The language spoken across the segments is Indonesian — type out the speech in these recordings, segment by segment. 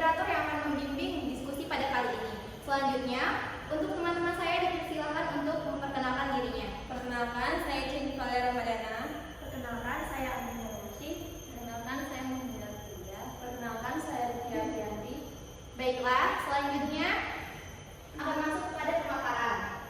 moderator yang akan membimbing diskusi pada kali ini. Selanjutnya, untuk teman-teman saya dipersilakan untuk memperkenalkan dirinya. Perkenalkan, saya Cindy Valia Ramadana. Perkenalkan, saya Amin Muhammad. Perkenalkan, saya Muhammad Kuya. Perkenalkan, saya Ria Bianti. Baiklah, selanjutnya akan masuk kepada pemaparan.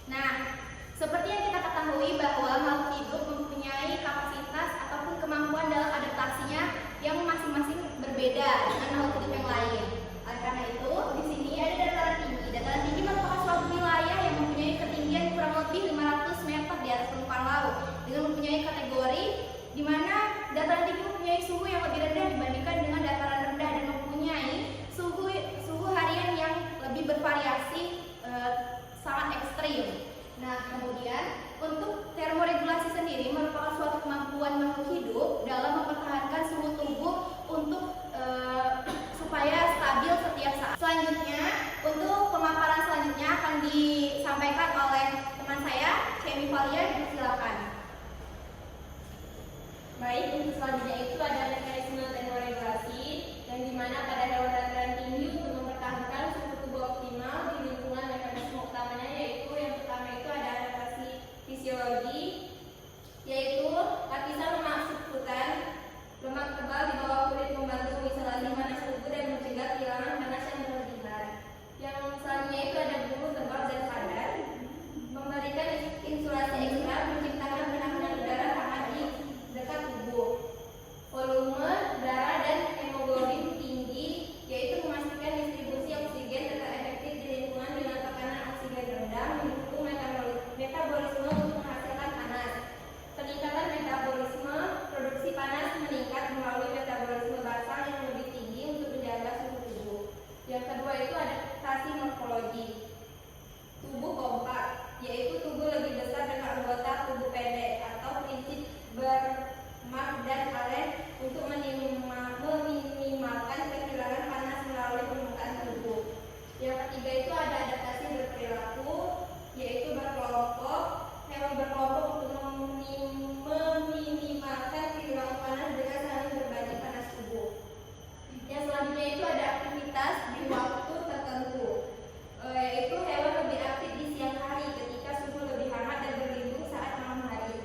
Nah, seperti yang kita ketahui bahwa makhluk hidup mempunyai kapasitas ataupun kemampuan dalam adaptasinya yang masing-masing berbeda dengan makhluk hidup yang lain. Oleh karena itu, di sini ada dataran tinggi. Dataran tinggi merupakan suatu wilayah yang mempunyai ketinggian kurang lebih 500 meter di atas permukaan laut, dengan mempunyai kategori di mana dataran tinggi mempunyai suhu yang lebih rendah dibandingkan dengan dataran rendah dan mempunyai suhu harian yang lebih bervariasi sangat ekstrim. Nah, kemudian untuk termoregulasi sendiri merupakan suatu kemampuan makhluk hidup dalam mempertahankan suhu tubuh untuk supaya stabil setiap saat. Selanjutnya, untuk pemaparan selanjutnya akan disampaikan oleh teman saya, Cindy Valia, silakan. Baik, untuk selanjutnya itu ada mekanisme termoregulasi yang dimana pada hewan dataran tinggi untuk mempertahankan suhu tubuh optimal di lingkungan mekanisme utamanya yaitu yang pertama itu ada adaptasi fisiologi, yaitu lapisan lemak subkutan, lemak tebal di bawah kulit membantu mengisolasi panas tubuh dan mencegah kehilangan panas yang berlebihan. Yang selanjutnya itu ada bulu tebal dan padat, memberikan insulasi ekstra, menciptakan penanganan udara hangat di dekat tubuh. Volume darah dan hemoglobin tinggi, yaitu memastikan distribusi oksigen tetap efektif di lingkungan dengan tekanan oksigen rendah, mendukung metabolisme untuk menghasilkan panas. Peningkatan metabolisme, produksi panas meningkat melalui metabolisme basal yang lebih tinggi untuk menjaga suhu tubuh. Yang kedua itu adaptasi morfologi. Tubuh kompak, yaitu tubuh lebih besar dengan anggota tubuh pendek atau prinsip bermak dan alen untuk meminimalkan kehilangan panas melalui permukaan tubuh. Yang ketiga itu ada adaptasi berperilaku, yaitu berkelompok. Hewan berkelompok untuk meminimalkan kehilangan panas dengan saling berbagi panas tubuh. Yang selanjutnya itu ada aktivitas di waktu tertentu, yaitu hewan lebih aktif di siang hari ketika suhu lebih hangat dan berlindung saat malam hari.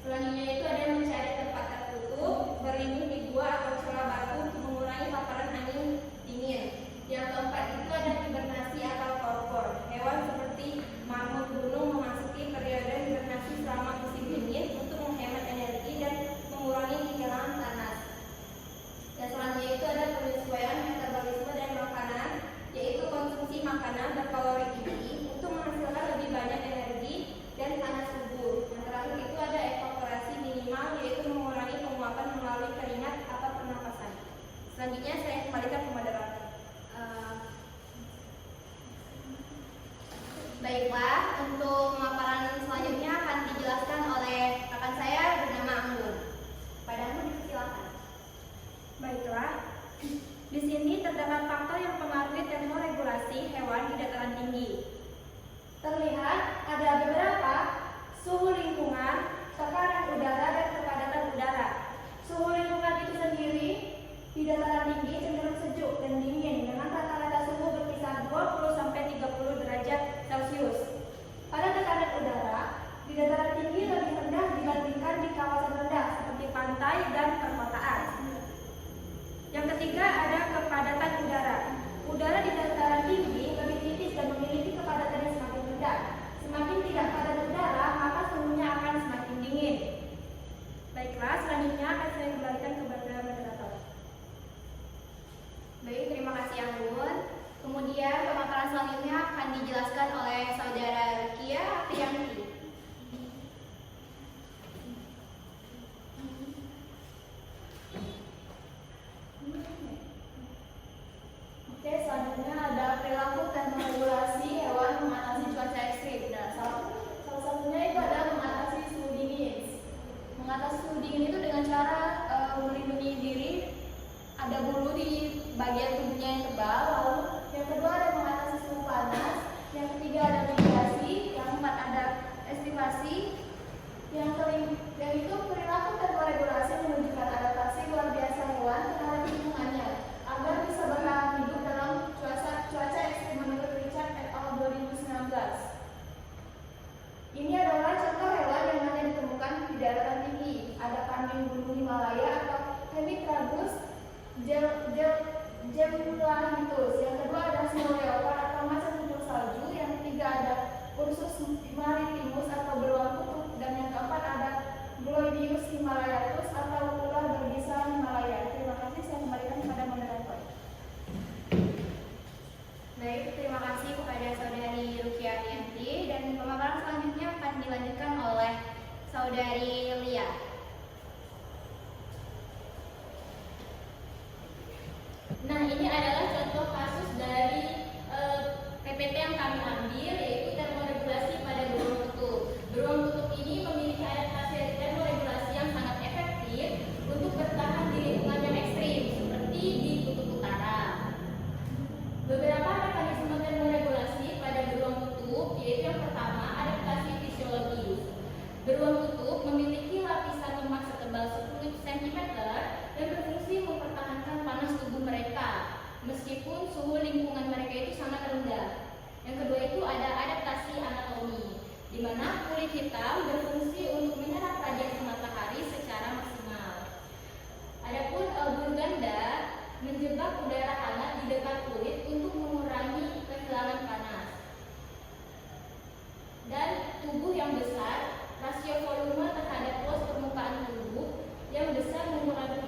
Selanjutnya itu ada mencari tempat tertutup, berlindung di gua atau celah batu untuk mengurangi paparan angin dingin. Yang keempat itu ada hibernasi atau torpor. Hewan seperti mamut gunung memasuki periode hibernasi selama musim dingin untuk menghemat energi dan mengurangi kehilangan panas. Dan selanjutnya itu ada penyesuaian metabolisme dan makanan, yaitu konsumsi makanan berkalori tinggi untuk menghasilkan lebih banyak energi dan panas tubuh. Yang terakhir itu ada evaporasi minimal, yaitu mengurangi penguapan melalui keringat atau pernapasan. Selanjutnya saya kembalikan ke moderator. Baiklah, untuk pemaparan selanjutnya akan dijelaskan oleh rekan saya bernama Anggun. Padamu dipersilakan. Baiklah, di sini terdapat faktor yang mempengaruhi termoregulasi hewan di dataran tinggi. Terlihat ada beberapa: suhu lingkungan, tekanan udara, dan kepadatan udara. Suhu lingkungan itu sendiri di dataran tinggi cenderung sejuk dan dingin dengan rata-rata suhu berkisar 20-30 derajat Celcius. Pada tekanan udara, di dataran tinggi lebih rendah dibandingkan di kawasan rendah seperti pantai dan perkotaan. Yang ketiga ada kepadatan udara. Udara di dataran tinggi lebih tipis dan memiliki kepadatan yang semakin rendah. Semakin tidak padat udara, maka suhunya akan semakin dingin. Baiklah, selanjutnya akan saya kembalikan kepada moderator. Baik, terima kasih Anggun. Kemudian pemaparan selanjutnya akan dijelaskan oleh saudara Rukia Priyanti. Oke, selanjutnya ada perilaku termoregulasi hewan mengatasi cuaca ekstrim. Nah, salah satunya itu adalah mengatasi suhu dingin. Mengatasi suhu dingin itu dengan cara melindungi diri, ada bulu di bagian tubuhnya yang tebal. Lalu yang kedua ada mengatasi suhu panas. Yang ketiga ada migrasi. Yang keempat ada estivasi. Yang kelima itu perilaku termoregulasi menunjukkan adaptasi luar biasa hewan terhadap lingkungannya agar bisa bertahan Saudari Lia. Nah, ini adalah contoh kasus dari PPT yang kami ambil, yaitu termoregulasi pada beruang kutub. Beruang kutub ini memiliki adaptasi termoregulasi yang sangat efektif untuk bertahan di lingkungan yang ekstrim, seperti di kutub utara. Beberapa mekanisme termoregulasi pada beruang kutub, yaitu yang pertama, adaptasi fisiologis. Beruang kutub memiliki lapisan lemak setebal 10 cm dan berfungsi mempertahankan panas tubuh mereka, meskipun suhu lingkungan mereka itu sangat rendah. Yang kedua itu ada adaptasi anatomi, di mana kulit hitam berfungsi untuk menyerap radiasi matahari secara maksimal. Adapun bulu ganda menjebak udara hangat di dekat kulit untuk mengurangi kehilangan panas. Dan tubuh yang besar, rasio volume terhadap pos permukaan tubuh yang besar mengurangi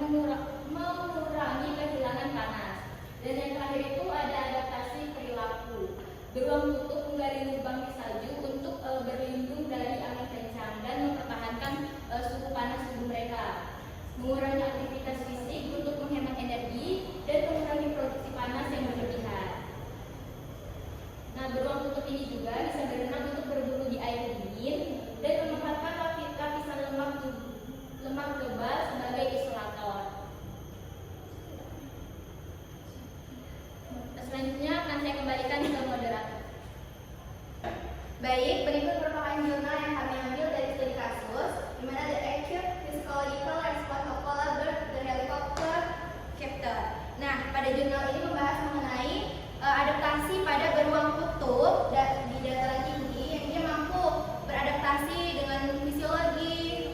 kehilangan panas. Dan yang terakhir itu ada adaptasi perilaku. Beruang kutub menggali lubang di salju untuk berlindung dari angin kencang dan mempertahankan suhu panas tubuh mereka. Mengurangi aktivitas fisik untuk menghemat energi dan mengurangi produksi panas yang berlebihan. Nah, beruang kutub ini juga bisa berenang untuk berburu di air dingin dan memanfaatkan lapisan lemak tebal sebagai isolator. Selanjutnya akan saya kembalikan ke moderator. Baik, berikut merupakan jurnal yang kami ambil dari studi kasus, di mana The Acute Physiological Response of Polar Bear the Helicopter Chapter. Nah, pada jurnal ini membahas mengenai adaptasi pada beruang kutub di dataran tinggi yang dia mampu beradaptasi dengan fisiologi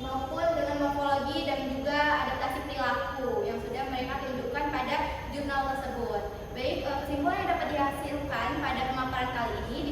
maupun dengan morfologi dan juga adaptasi perilaku yang sudah mereka tunjukkan pada jurnal tersebut. Baik, kesimpulan yang dapat dihasilkan pada pemaparan kali ini